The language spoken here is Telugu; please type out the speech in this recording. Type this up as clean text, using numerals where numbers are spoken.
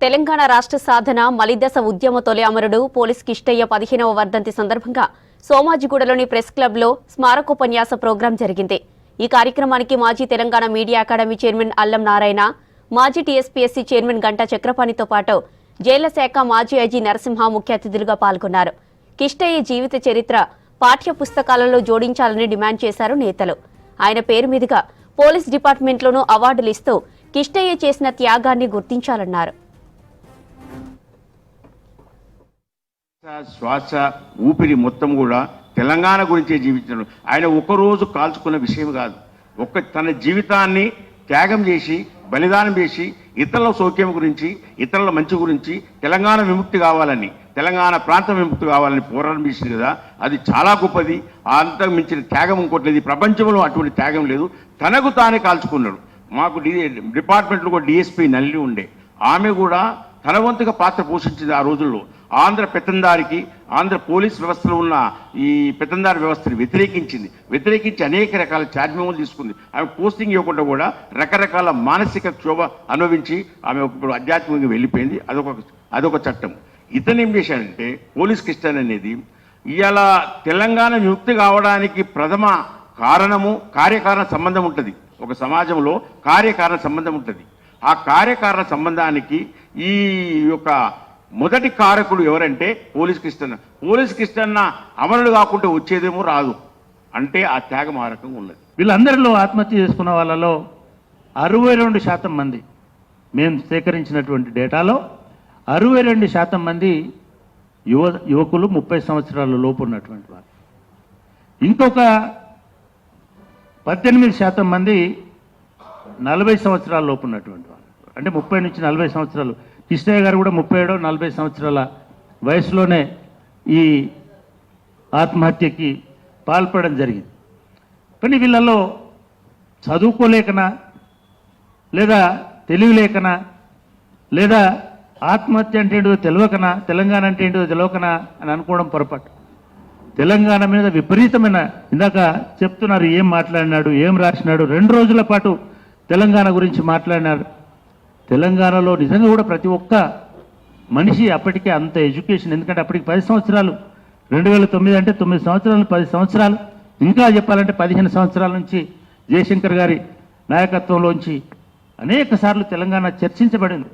తెలంగాణ రాష్ట్ర సాధన మలిదశ ఉద్యమ తొలి అమరుడు పోలీస్ కిష్టయ్య 15వ వర్ధంతి సందర్భంగా సోమాజిగూడలోని ప్రెస్ క్లబ్లో స్మారకోపన్యాస ప్రోగ్రాం జరిగింది. ఈ కార్యక్రమానికి మాజీ తెలంగాణ మీడియా అకాడమీ చైర్మన్ అల్లం నారాయణ, మాజీ టీఎస్పీఎస్సీ చైర్మన్ గంటా చక్రపాణితో పాటు జైళ్ల శాఖ మాజీ ఐజీ నరసింహ ముఖ్య అతిథులుగా పాల్గొన్నారు. కిష్టయ్య జీవిత చరిత్ర పాఠ్య పుస్తకాలలో జోడించాలని డిమాండ్ చేశారు నేతలు. ఆయన పేరు మీదుగా పోలీస్ డిపార్ట్మెంట్లోనూ అవార్డులు ఇస్తూ కిష్టయ్య చేసిన త్యాగాన్ని గుర్తించాలన్నారు. శ్వాస ఊపిరి మొత్తం కూడా తెలంగాణ గురించే జీవించడం. ఆయన ఒకరోజు కాల్చుకున్న విషయం కాదు. తన జీవితాన్ని త్యాగం చేసి బలిదానం చేసి ఇతరుల సౌఖ్యం గురించి, ఇతరుల మంచి గురించి, తెలంగాణ విముక్తి కావాలని, తెలంగాణ ప్రాంతం విముక్తి కావాలని పోరాటం చేసింది కదా, అది చాలా గొప్పది. అంతకు మించిన త్యాగం ఇంకోట్లేదు. ప్రపంచంలో అటువంటి త్యాగం లేదు. తనకు తానే కాల్చుకున్నాడు. మాకు డిపార్ట్మెంట్లో కూడా డిఎస్పీ నల్లి ఉండే, ఆమె కూడా తన వంతుగా పాత్ర పోషించింది. ఆ రోజుల్లో ఆంధ్ర పెత్తందారికి, ఆంధ్ర పోలీస్ వ్యవస్థలో ఉన్న ఈ పెత్తందారి వ్యవస్థను వ్యతిరేకించి అనేక రకాల ఛార్జ్ మెమోలు తీసుకుంది. ఆమె పోస్టింగ్ ఇవ్వకుండా కూడా రకరకాల మానసిక క్షోభ అనుభవించి ఆమె ఇప్పుడు ఆధ్యాత్మికంగా వెళ్ళిపోయింది. అదొక చట్టం. ఇతను ఏం చేశాడంటే పోలీస్ కిష్టయ్య అనేది ఇవాళ తెలంగాణ విముక్తి కావడానికి ప్రథమ కారణము కార్యకారణ సంబంధం ఉంటుంది. ఒక సమాజంలో కార్యకారణ సంబంధం ఉంటుంది. ఆ కార్యకారణ సంబంధానికి ఈ యొక్క మొదటి కారకుడు ఎవరంటే పోలీస్ కిష్టన్న అమరుడు కాకుండా వచ్చేదేమో రాదు. అంటే ఆ త్యాగం ఆ రకంగా ఉన్నది. వీళ్ళందరిలో ఆత్మహత్య చేసుకున్న వాళ్ళలో 62% మంది, మేము సేకరించినటువంటి డేటాలో 62% మంది యువకులు 30 సంవత్సరాల లోపు ఉన్నటువంటి వాళ్ళు. ఇంకొక 18% మంది 40 సంవత్సరాల లోపు ఉన్నటువంటి వాళ్ళు. అంటే 30 నుంచి 40 సంవత్సరాలు. కిష్టయ్య గారు కూడా 37-40 సంవత్సరాల వయసులోనే ఈ ఆత్మహత్యకి పాల్పడడం జరిగింది. కానీ వీళ్ళలో చదువుకోలేకనా, లేదా తెలివి లేకనా, లేదా ఆత్మహత్య అంటే ఏంటో తెలియకనా, తెలంగాణ అంటే ఏంటో తెలియకనా అని అనుకోవడం పొరపాటు. తెలంగాణ మీద విపరీతమైన, ఇందాక చెప్తున్నారు ఏం మాట్లాడినాడు, ఏం రాసినాడు, 2 రోజుల పాటు తెలంగాణ గురించి మాట్లాడినారు. తెలంగాణలో నిజంగా కూడా ప్రతి ఒక్క మనిషి అప్పటికే అంత ఎడ్యుకేషన్, ఎందుకంటే అప్పటికి 10 సంవత్సరాలు, 2009 అంటే 9 సంవత్సరాలు, 10 సంవత్సరాలు, ఇంకా చెప్పాలంటే 15 సంవత్సరాల నుంచి జయశంకర్ గారి నాయకత్వంలోంచి అనేక సార్లు తెలంగాణ చర్చించబడింది.